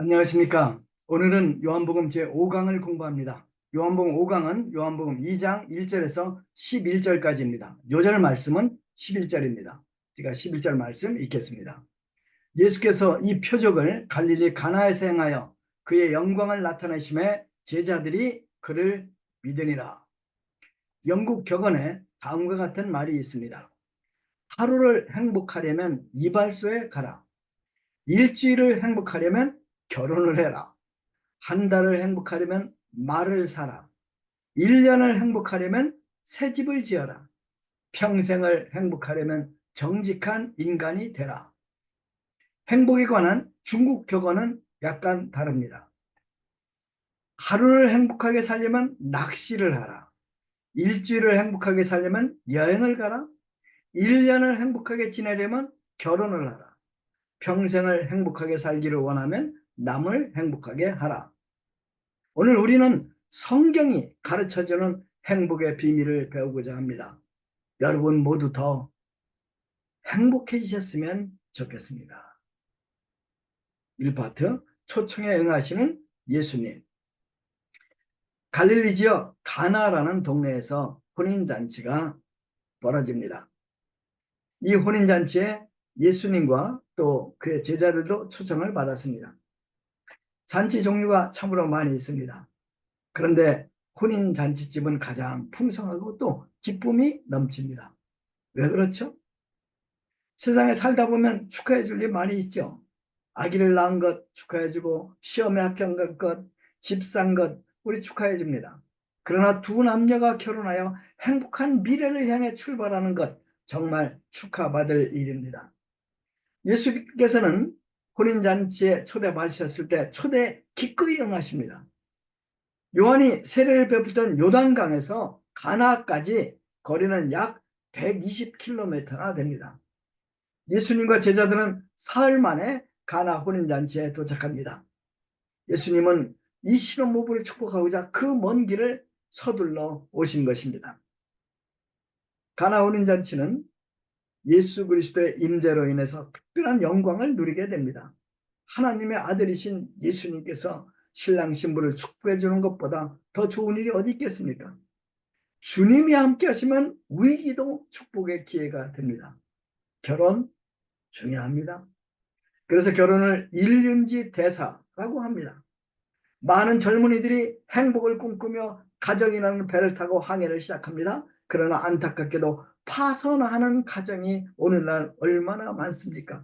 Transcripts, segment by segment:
안녕하십니까. 오늘은 요한복음 제5강을 공부합니다. 요한복음 5강은 요한복음 2장 1절에서 11절까지입니다. 요절 말씀은 11절입니다. 제가 11절 말씀 읽겠습니다. 예수께서 이 표적을 갈릴리 가나에서 행하여 그의 영광을 나타내심에 제자들이 그를 믿으니라. 영국 격언에 다음과 같은 말이 있습니다. 하루를 행복하려면 이발소에 가라. 일주일을 행복하려면 결혼을 해라. 한 달을 행복하려면 말을 사라. 1년을 행복하려면 새 집을 지어라. 평생을 행복하려면 정직한 인간이 되라. 행복에 관한 중국 격언은 약간 다릅니다. 하루를 행복하게 살려면 낚시를 하라. 일주일을 행복하게 살려면 여행을 가라. 1년을 행복하게 지내려면 결혼을 하라. 평생을 행복하게 살기를 원하면 남을 행복하게 하라. 오늘 우리는 성경이 가르쳐주는 행복의 비밀을 배우고자 합니다. 여러분 모두 더 행복해지셨으면 좋겠습니다. 1파트 초청에 응하시는 예수님. 갈릴리 지역 가나라는 동네에서 혼인잔치가 벌어집니다. 이 혼인잔치에 예수님과 또 그의 제자들도 초청을 받았습니다. 잔치 종류가 참으로 많이 있습니다. 그런데 혼인잔치집은 가장 풍성하고 또 기쁨이 넘칩니다. 왜 그렇죠? 세상에 살다 보면 축하해 줄 일 많이 있죠. 아기를 낳은 것 축하해 주고 시험에 합격한 것, 집 산 것 우리 축하해 줍니다. 그러나 두 남녀가 결혼하여 행복한 미래를 향해 출발하는 것 정말 축하받을 일입니다. 예수께서는 혼인잔치에 초대받으셨을 때 초대에 기꺼이 응하십니다. 요한이 세례를 베풀던 요단강에서 가나까지 거리는 약 120km나 됩니다. 예수님과 제자들은 사흘 만에 가나 혼인잔치에 도착합니다. 예수님은 이 신혼부부를 축복하고자 그 먼 길을 서둘러 오신 것입니다. 가나 혼인잔치는 예수 그리스도의 임재로 인해서 특별한 영광을 누리게 됩니다. 하나님의 아들이신 예수님께서 신랑 신부를 축복해 주는 것보다 더 좋은 일이 어디 있겠습니까? 주님이 함께 하시면 위기도 축복의 기회가 됩니다. 결혼 중요합니다. 그래서 결혼을 일륜지 대사라고 합니다. 많은 젊은이들이 행복을 꿈꾸며 가정이라는 배를 타고 항해를 시작합니다. 그러나 안타깝게도 파손하는 가정이 오늘날 얼마나 많습니까?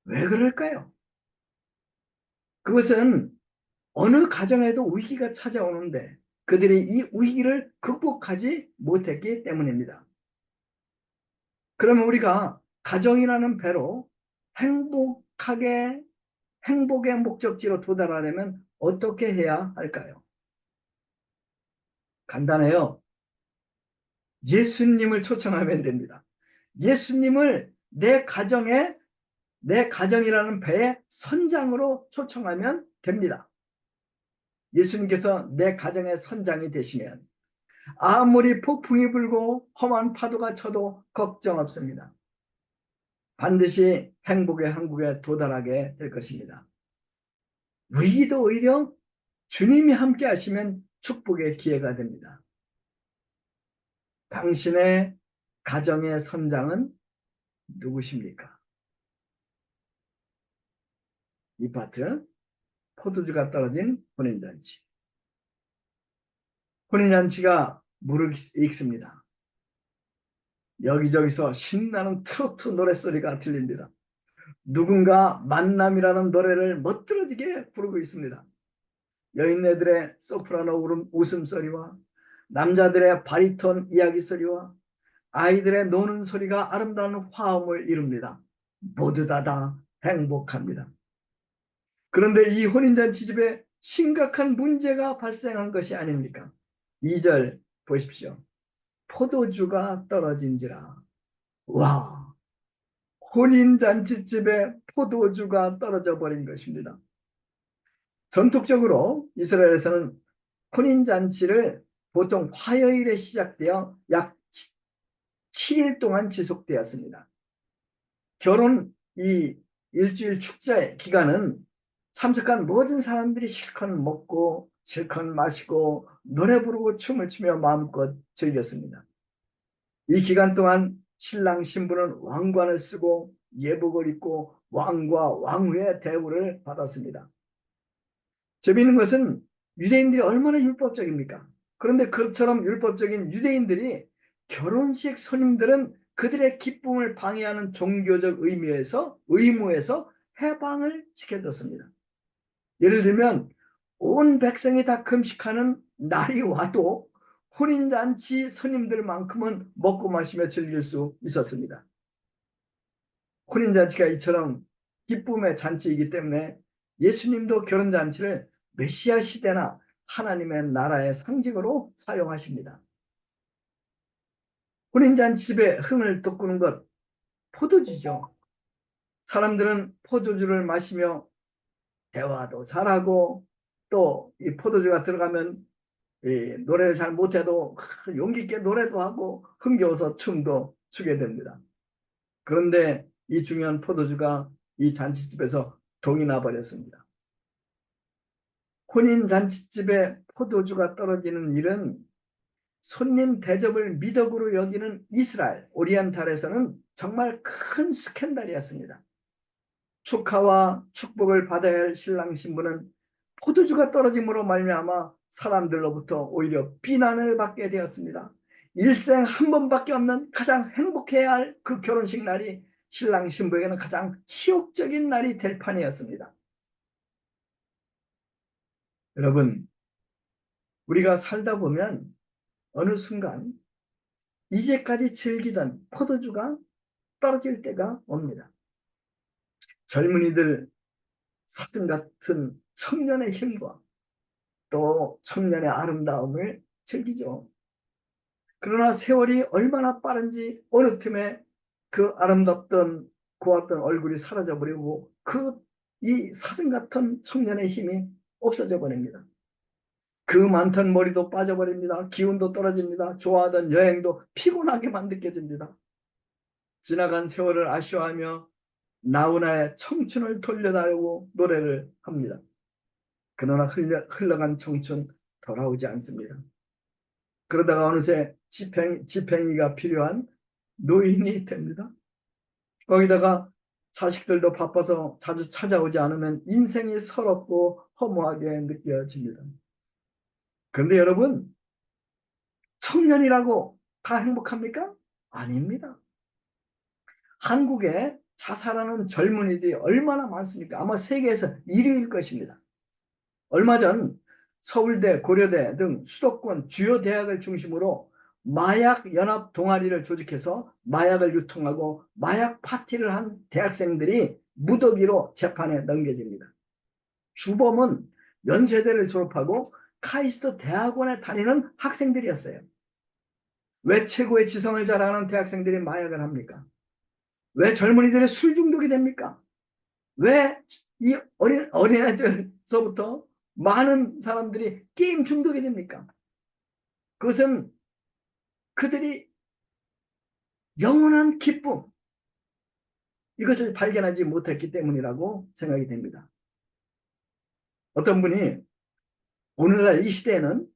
왜 그럴까요? 그것은 어느 가정에도 위기가 찾아오는데 그들이 이 위기를 극복하지 못했기 때문입니다. 그러면 우리가 가정이라는 배로 행복하게 행복의 목적지로 도달하려면 어떻게 해야 할까요? 간단해요. 예수님을 초청하면 됩니다. 예수님을 내 가정이라는 배의 선장으로 초청하면 됩니다. 예수님께서 내 가정의 선장이 되시면 아무리 폭풍이 불고 험한 파도가 쳐도 걱정 없습니다. 반드시 행복의 항구에 도달하게 될 것입니다. 위기도 오히려 주님이 함께 하시면 축복의 기회가 됩니다. 당신의 가정의 선장은 누구십니까? 이 파트, 포도주가 떨어진 혼인잔치. 혼인잔치가 무르익습니다. 여기저기서 신나는 트로트 노랫소리가 들립니다. 누군가 만남이라는 노래를 멋들어지게 부르고 있습니다. 여인네들의 소프라노 웃음소리와 남자들의 바리톤 이야기소리와 아이들의 노는 소리가 아름다운 화음을 이룹니다. 모두 다 행복합니다. 그런데 이 혼인잔치집에 심각한 문제가 발생한 것이 아닙니까? 2절 보십시오. 포도주가 떨어진지라. 와, 혼인잔치집에 포도주가 떨어져 버린 것입니다. 전통적으로 이스라엘에서는 혼인잔치를 보통 화요일에 시작되어 약 7일 동안 지속되었습니다. 결혼 이 일주일 축제 기간은 참석한 모든 사람들이 실컷 먹고 실컷 마시고 노래 부르고 춤을 추며 마음껏 즐겼습니다. 이 기간 동안 신랑 신부는 왕관을 쓰고 예복을 입고 왕과 왕후의 대우를 받았습니다. 재미있는 것은 유대인들이 얼마나 율법적입니까? 그런데 그처럼 율법적인 유대인들이 결혼식 손님들은 그들의 기쁨을 방해하는 종교적 의무에서 해방을 시켜줬습니다. 예를 들면 온 백성이 다 금식하는 날이 와도 혼인잔치 손님들만큼은 먹고 마시며 즐길 수 있었습니다. 혼인잔치가 이처럼 기쁨의 잔치이기 때문에 예수님도 결혼잔치를 메시아 시대나 하나님의 나라의 상징으로 사용하십니다. 혼인잔치집에 흥을 돋구는 것, 포도주죠. 사람들은 포도주를 마시며 대화도 잘하고 또 이 포도주가 들어가면 노래를 잘 못해도 용기 있게 노래도 하고 흥겨워서 춤도 추게 됩니다. 그런데 이 중요한 포도주가 이 잔치집에서 동이 나버렸습니다. 혼인 잔치집에 포도주가 떨어지는 일은 손님 대접을 미덕으로 여기는 이스라엘 오리엔탈에서는 정말 큰 스캔들이었습니다. 축하와 축복을 받아야 할 신랑 신부는 포도주가 떨어짐으로 말미암아 사람들로부터 오히려 비난을 받게 되었습니다. 일생 한 번밖에 없는 가장 행복해야 할 그 결혼식 날이 신랑 신부에게는 가장 치욕적인 날이 될 판이었습니다. 여러분, 우리가 살다 보면 어느 순간 이제까지 즐기던 포도주가 떨어질 때가 옵니다. 젊은이들 사슴 같은 청년의 힘과 또 청년의 아름다움을 즐기죠. 그러나 세월이 얼마나 빠른지 어느 틈에 그 아름답던 고왔던 얼굴이 사라져버리고 이 사슴 같은 청년의 힘이 없어져 버립니다. 그 많던 머리도 빠져버립니다. 기운도 떨어집니다. 좋아하던 여행도 피곤하게만 느껴집니다. 지나간 세월을 아쉬워하며 나훈아의 청춘을 돌려달라고 노래를 합니다. 그러나 흘러간 청춘 돌아오지 않습니다. 그러다가 어느새 집행이가 필요한 노인이 됩니다. 거기다가 자식들도 바빠서 자주 찾아오지 않으면 인생이 서럽고 허무하게 느껴집니다. 그런데 여러분, 청년이라고 다 행복합니까? 아닙니다. 한국에 자살하는 젊은이들이 얼마나 많습니까? 아마 세계에서 1위일 것입니다. 얼마 전 서울대, 고려대 등 수도권 주요 대학을 중심으로 마약 연합 동아리를 조직해서 마약을 유통하고 마약 파티를 한 대학생들이 무더기로 재판에 넘겨집니다. 주범은 연세대를 졸업하고 카이스트 대학원에 다니는 학생들이었어요. 왜 최고의 지성을 자랑하는 대학생들이 마약을 합니까? 왜 젊은이들이 술 중독이 됩니까? 왜 이 어린애들서부터 많은 사람들이 게임 중독이 됩니까? 그것은 그들이 영원한 기쁨, 이것을 발견하지 못했기 때문이라고 생각이 됩니다. 어떤 분이 오늘날 이 시대에는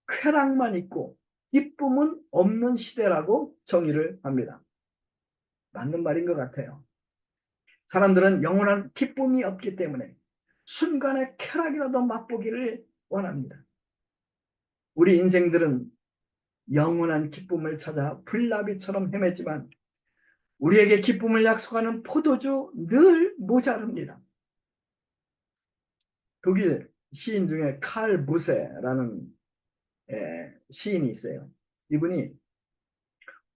쾌락만 있고 기쁨은 없는 시대라고 정의를 합니다. 맞는 말인 것 같아요. 사람들은 영원한 기쁨이 없기 때문에 순간의 쾌락이라도 맛보기를 원합니다. 우리 인생들은 영원한 기쁨을 찾아 불나비처럼 헤매지만 우리에게 기쁨을 약속하는 포도주 늘 모자릅니다. 독일 시인 중에 칼 무세라는 시인이 있어요. 이분이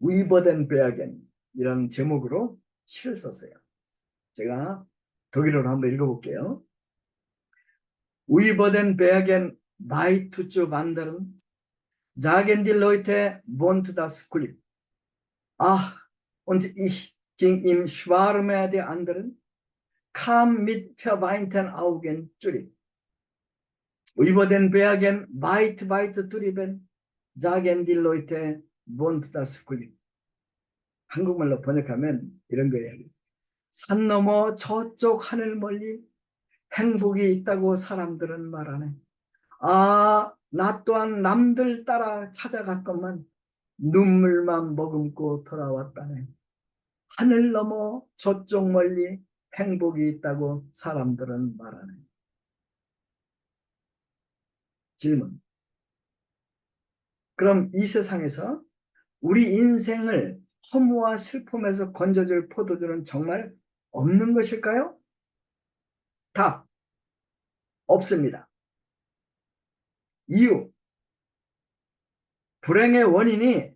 위버덴 베아겐 이런 제목으로 시를 썼어요. 제가 독일어로 한번 읽어볼게요. Über Bergen weit zu wandern, sagen die Leute, wohnt das Glück. Ach, und ich ging im Schwarme der anderen, kam mit verweinten Augen zurück. Über den Bergen weit drüben, sagen die Leute, wohnt das Glück. 한국말로 번역하면 이런 거예요. 산 너머 저쪽 하늘 멀리 행복이 있다고 사람들은 말하네. 아, 나 또한 남들 따라 찾아갔건만 눈물만 머금고 돌아왔다네. 하늘 넘어 저쪽 멀리 행복이 있다고 사람들은 말하네. 질문. 그럼 이 세상에서 우리 인생을 허무와 슬픔에서 건져줄 포도주는 정말 없는 것일까요? 답. 없습니다. 이유. 불행의 원인이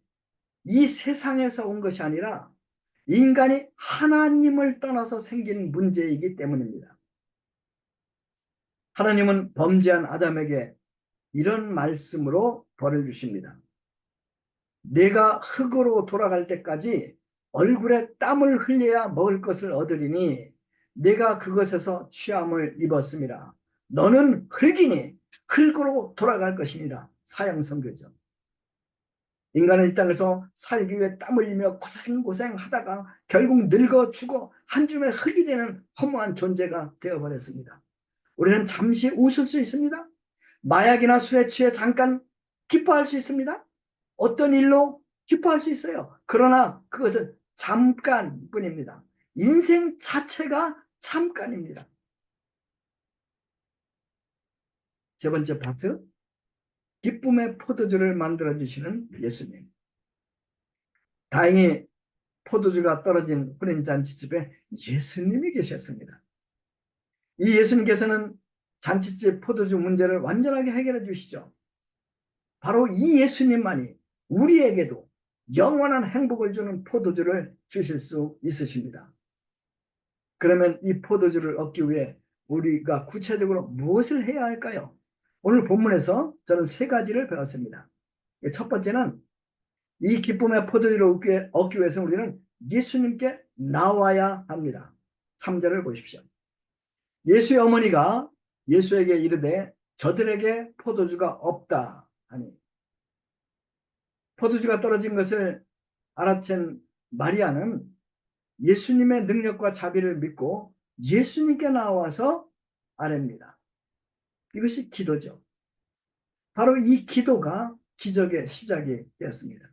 이 세상에서 온 것이 아니라 인간이 하나님을 떠나서 생긴 문제이기 때문입니다. 하나님은 범죄한 아담에게 이런 말씀으로 벌을 주십니다. 내가 흙으로 돌아갈 때까지 얼굴에 땀을 흘려야 먹을 것을 얻으리니 내가 그것에서 취함을 입었습니다. 너는 흙이니 흙으로 돌아갈 것입니다. 사형선고죠. 인간은 이 땅에서 살기 위해 땀 흘리며 고생하다가 결국 늙어 죽어 한 줌의 흙이 되는 허무한 존재가 되어버렸습니다. 우리는 잠시 웃을 수 있습니다. 마약이나 술에 취해 잠깐 기뻐할 수 있습니다. 어떤 일로 기뻐할 수 있어요. 그러나 그것은 잠깐뿐입니다. 인생 자체가 잠깐입니다. 세 번째 파트, 기쁨의 포도주를 만들어주시는 예수님. 다행히 포도주가 떨어진 혼인잔치집에 예수님이 계셨습니다. 이 예수님께서는 잔치집 포도주 문제를 완전하게 해결해 주시죠. 바로 이 예수님만이 우리에게도 영원한 행복을 주는 포도주를 주실 수 있으십니다. 그러면 이 포도주를 얻기 위해 우리가 구체적으로 무엇을 해야 할까요? 오늘 본문에서 저는 세 가지를 배웠습니다. 첫 번째는 이 기쁨의 포도주를 얻기 위해서 우리는 예수님께 나와야 합니다. 3절을 보십시오. 예수의 어머니가 예수에게 이르되 저들에게 포도주가 없다 하니, 포도주가 떨어진 것을 알아챈 마리아는 예수님의 능력과 자비를 믿고 예수님께 나와서 아뢰입니다. 이것이 기도죠. 바로 이 기도가 기적의 시작이 되었습니다.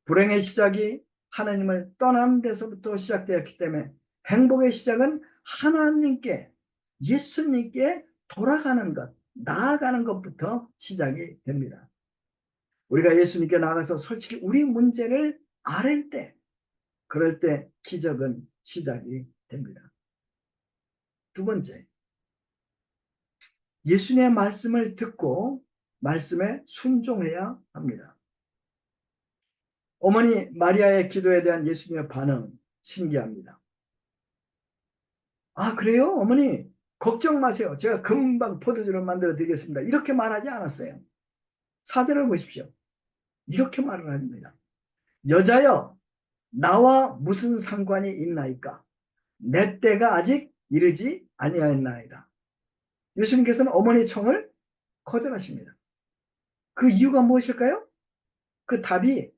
불행의 시작이 하나님을 떠난 데서부터 시작되었기 때문에 행복의 시작은 하나님께, 예수님께 돌아가는 것, 나아가는 것부터 시작이 됩니다. 우리가 예수님께 나가서 솔직히 우리 문제를 아뢰 때, 그럴 때 기적은 시작이 됩니다. 두 번째, 예수님의 말씀을 듣고 말씀에 순종해야 합니다. 어머니 마리아의 기도에 대한 예수님의 반응 신기합니다. 아, 그래요? 어머니 걱정 마세요. 제가 금방 포도주를 만들어 드리겠습니다. 이렇게 말하지 않았어요. 4절을 보십시오. 이렇게 말을 합니다. 여자여, 나와 무슨 상관이 있나이까? 내 때가 아직 이르지 아니하였나이다. 예수님께서는 어머니의 청을 거절하십니다. 그 이유가 무엇일까요? 그 답이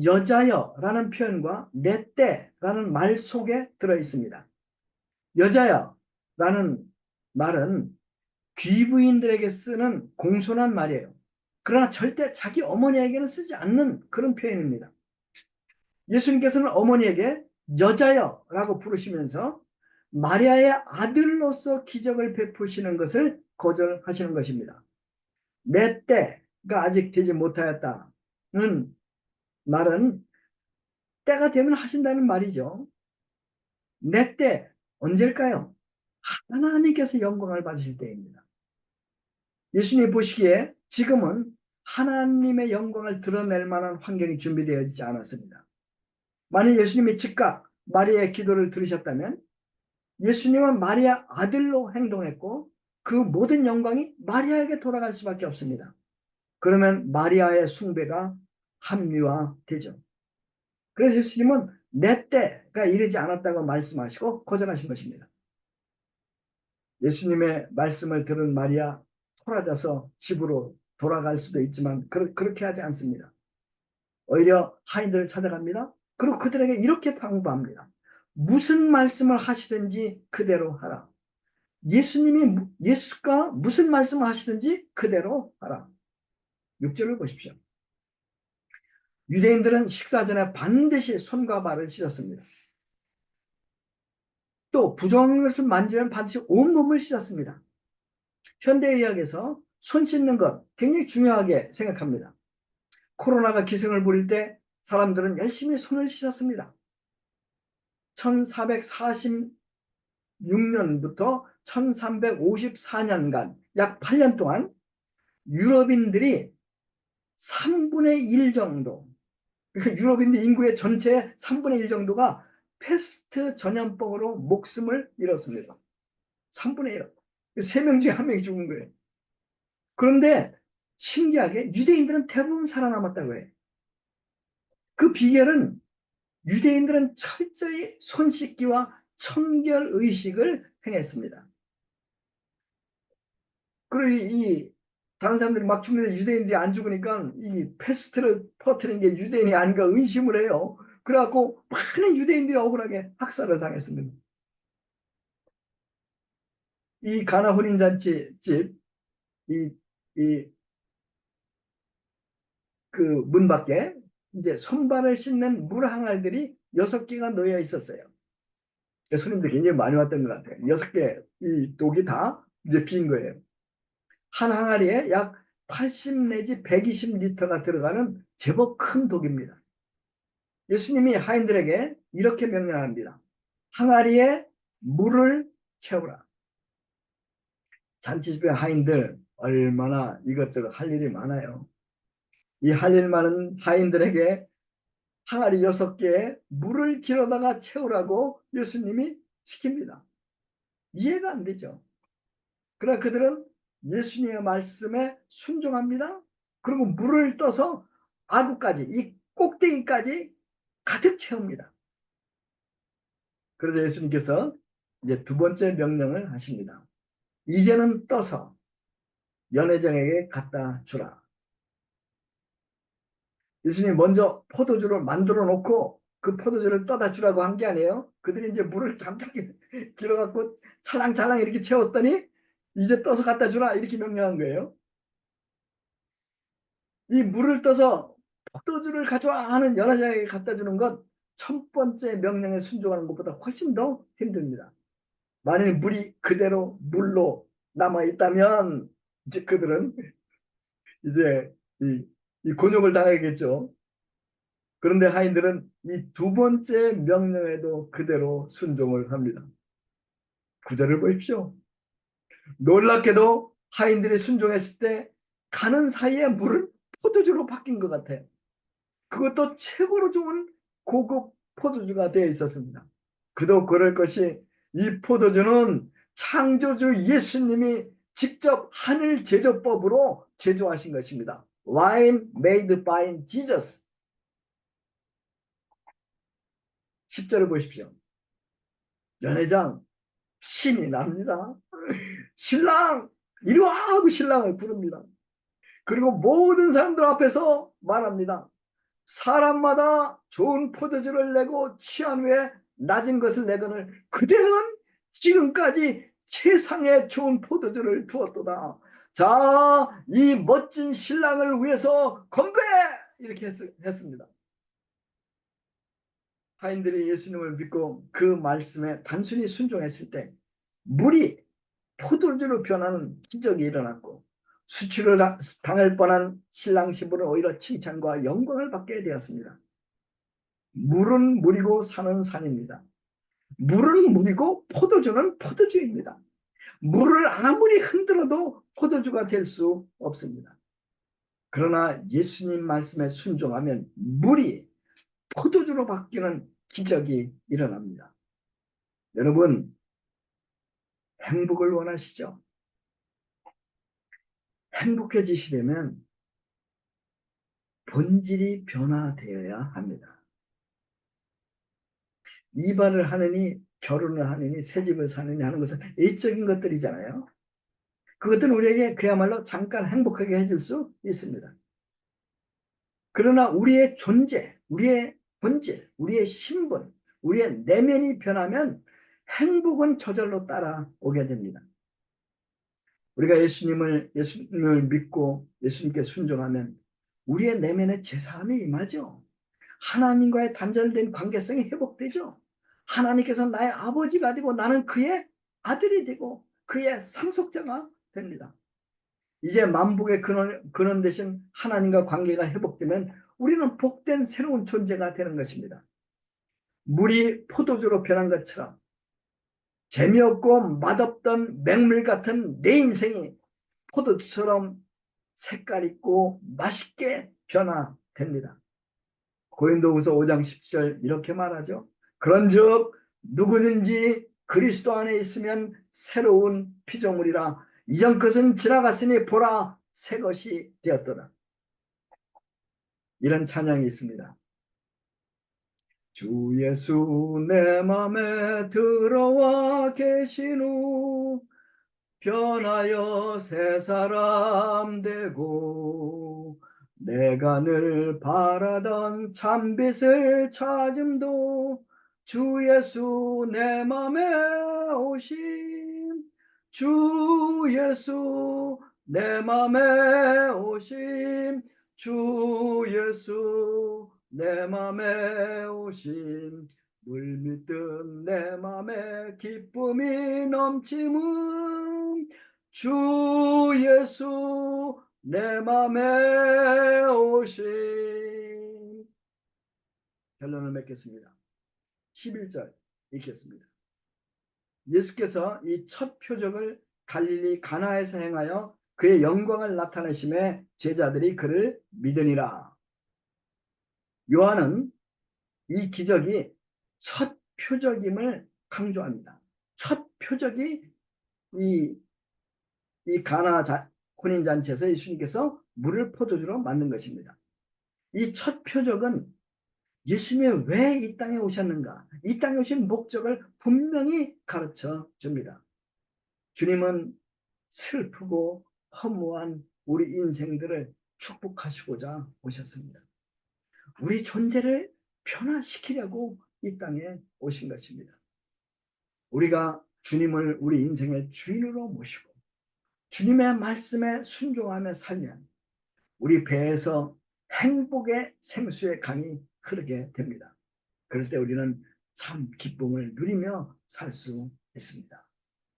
여자여라는 표현과 내 때라는 말 속에 들어 있습니다. 여자여라는 말은 귀부인들에게 쓰는 공손한 말이에요. 그러나 절대 자기 어머니에게는 쓰지 않는 그런 표현입니다. 예수님께서는 어머니에게 여자여라고 부르시면서 마리아의 아들로서 기적을 베푸시는 것을 거절하시는 것입니다. 내 때가 아직 되지 못하였다는 말은 때가 되면 하신다는 말이죠. 내 때 언제일까요? 하나님께서 영광을 받으실 때입니다. 예수님이 보시기에 지금은 하나님의 영광을 드러낼 만한 환경이 준비되어 있지 않았습니다. 만약 예수님이 즉각 마리아의 기도를 들으셨다면 예수님은 마리아 아들로 행동했고 그 모든 영광이 마리아에게 돌아갈 수밖에 없습니다. 그러면 마리아의 숭배가 합리화되죠. 그래서 예수님은 내 때가 이르지 않았다고 말씀하시고 거절하신 것입니다. 예수님의 말씀을 들은 마리아 토라져서 집으로 돌아갈 수도 있지만 그렇게 하지 않습니다. 오히려 하인들을 찾아갑니다. 그리고 그들에게 이렇게 당부합니다. 무슨 말씀을 하시든지 그대로 하라. 예수가 무슨 말씀을 하시든지 그대로 하라. 6절을 보십시오. 유대인들은 식사 전에 반드시 손과 발을 씻었습니다. 또 부정한 것을 만지면 반드시 온몸을 씻었습니다. 현대의학에서 손 씻는 것 굉장히 중요하게 생각합니다. 코로나가 기승을 부릴 때 사람들은 열심히 손을 씻었습니다. 1446년부터 1354년간 약 8년 동안 유럽인들이 3분의 1 정도, 그러니까 유럽인들 인구의 전체 3분의 1 정도가 패스트 전염병으로 목숨을 잃었습니다. 3분의 1. 3명 중에 1명이 죽은 거예요. 그런데 신기하게 유대인들은 대부분 살아남았다고 해요. 그 비결은 유대인들은 철저히 손 씻기와 청결 의식을 행했습니다. 그리고 이 다른 사람들이 막 죽는데 유대인들이 안 죽으니까 이 패스트를 퍼뜨린 게 유대인이 아닌가 의심을 해요. 그래갖고 많은 유대인들이 억울하게 학살을 당했습니다. 이 가나 혼인잔치 집, 그 문 밖에 이제 손발을 씻는 물 항아리들이 6개가 놓여 있었어요. 손님들이 굉장히 많이 왔던 것 같아요. 6개 이 독이 다 이제 빈 거예요. 한 항아리에 약 80 내지 120리터가 들어가는 제법 큰 독입니다. 예수님이 하인들에게 이렇게 명령합니다. 항아리에 물을 채우라. 잔치집의 하인들 얼마나 이것저것 할 일이 많아요. 이 할 일 많은 하인들에게 항아리 6개에 물을 길어다가 채우라고 예수님이 시킵니다. 이해가 안 되죠. 그러나 그들은 예수님의 말씀에 순종합니다. 그리고 물을 떠서 아구까지, 이 꼭대기까지 가득 채웁니다. 그래서 예수님께서 이제 2번째 명령을 하십니다. 이제는 떠서 연회장에게 갖다 주라. 예수님이 먼저 포도주를 만들어 놓고 그 포도주를 떠다 주라고 한 게 아니에요. 그들이 이제 물을 잠깐 길어갖고 찰랑찰랑 이렇게 채웠더니 이제 떠서 갖다 주라 이렇게 명령한 거예요. 이 물을 떠서 포도주를 가져와 하는 연회장에게 갖다 주는 것 첫 번째 명령에 순종하는 것보다 훨씬 더 힘듭니다. 만일 물이 그대로 물로 남아 있다면 이제 그들은 이제 이 곤욕을 당하겠죠. 그런데 하인들은 이 2번째 명령에도 그대로 순종을 합니다. 구절을 보십시오. 놀랍게도 하인들이 순종했을 때 가는 사이에 물은 포도주로 바뀐 것 같아요. 그것도 최고로 좋은 고급 포도주가 되어 있었습니다. 그도 그럴 것이 이 포도주는 창조주 예수님이 직접 하늘 제조법으로 제조하신 것입니다. Wine made by Jesus. 10절을 보십시오. 연회장 신이 납니다. 신랑 이리 와 하고 신랑을 부릅니다. 그리고 모든 사람들 앞에서 말합니다. 사람마다 좋은 포도주를 내고 취한 후에 낮은 것을 내거늘 그대는 지금까지 세상에 좋은 포도주를 두었도다. 자, 이 멋진 신랑을 위해서 건배! 이렇게 했습니다. 하인들이 예수님을 믿고 그 말씀에 단순히 순종했을 때 물이 포도주로 변하는 기적이 일어났고 수치를 당할 뻔한 신랑 신부는 오히려 칭찬과 영광을 받게 되었습니다. 물은 물이고 산은 산입니다. 물은 물이고 포도주는 포도주입니다. 물을 아무리 흔들어도 포도주가 될 수 없습니다. 그러나 예수님 말씀에 순종하면 물이 포도주로 바뀌는 기적이 일어납니다. 여러분, 행복을 원하시죠? 행복해지시려면 본질이 변화되어야 합니다. 이발을 하느니 결혼을 하느니 새집을 사느니 하는 것은 일적인 것들이잖아요. 그것들은 우리에게 그야말로 잠깐 행복하게 해줄 수 있습니다. 그러나 우리의 존재, 우리의 본질, 우리의 신분, 우리의 내면이 변하면 행복은 저절로 따라오게 됩니다. 우리가 예수님을 믿고 예수님께 순종하면 우리의 내면의 제사함이 임하죠. 하나님과의 단절된 관계성이 회복되죠. 하나님께서 나의 아버지가 되고 나는 그의 아들이 되고 그의 상속자가 됩니다. 이제 만복의 근원 대신 하나님과 관계가 회복되면 우리는 복된 새로운 존재가 되는 것입니다. 물이 포도주로 변한 것처럼 재미없고 맛없던 맹물 같은 내 인생이 포도주처럼 색깔 있고 맛있게 변화됩니다. 고린도후서 5장 10절 이렇게 말하죠. 그런즉 누구든지 그리스도 안에 있으면 새로운 피조물이라 이전 것은 지나갔으니 보라 새 것이 되었더라. 이런 찬양이 있습니다. 주 예수 내 맘에 들어와 계신 후 변하여 새 사람 되고 내가 늘 바라던 참빛을 찾음도 주 예수 내 맘에 오심 주 예수 내 맘에 오심 주 예수 내 맘에 오심 물밀듯 내 맘에 기쁨이 넘침은 주 예수 내 맘에 오심. 결론을 맺겠습니다. 11절 읽겠습니다. 예수께서 이 첫 표적을 갈릴리 가나에서 행하여 그의 영광을 나타내심에 제자들이 그를 믿으니라. 요한은 이 기적이 첫 표적임을 강조합니다. 첫 표적이 이 가나 혼인잔치에서 예수님께서 물을 포도주로 만든 것입니다. 이 첫 표적은 예수님이 왜 이 땅에 오셨는가, 이 땅에 오신 목적을 분명히 가르쳐 줍니다. 주님은 슬프고 허무한 우리 인생들을 축복하시고자 오셨습니다. 우리 존재를 변화시키려고 이 땅에 오신 것입니다. 우리가 주님을 우리 인생의 주인으로 모시고 주님의 말씀에 순종하며 살면 우리 배에서 행복의 생수의 강이 흐르게 됩니다. 그럴 때 우리는 참 기쁨을 누리며 살 수 있습니다.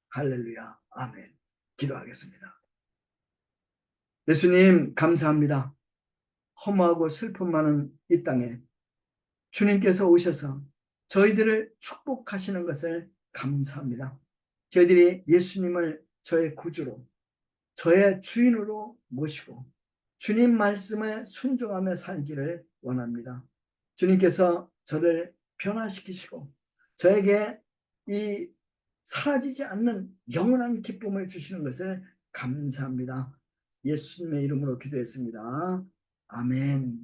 할렐루야. 아멘. 기도하겠습니다. 예수님 감사합니다. 허무하고 슬픔 많은 이 땅에 주님께서 오셔서 저희들을 축복하시는 것을 감사합니다. 저희들이 예수님을 저의 구주로 저의 주인으로 모시고 주님 말씀에 순종하며 살기를 원합니다. 주님께서 저를 변화시키시고 저에게 이 사라지지 않는 영원한 기쁨을 주시는 것을 감사합니다. 예수님의 이름으로 기도했습니다. 아멘.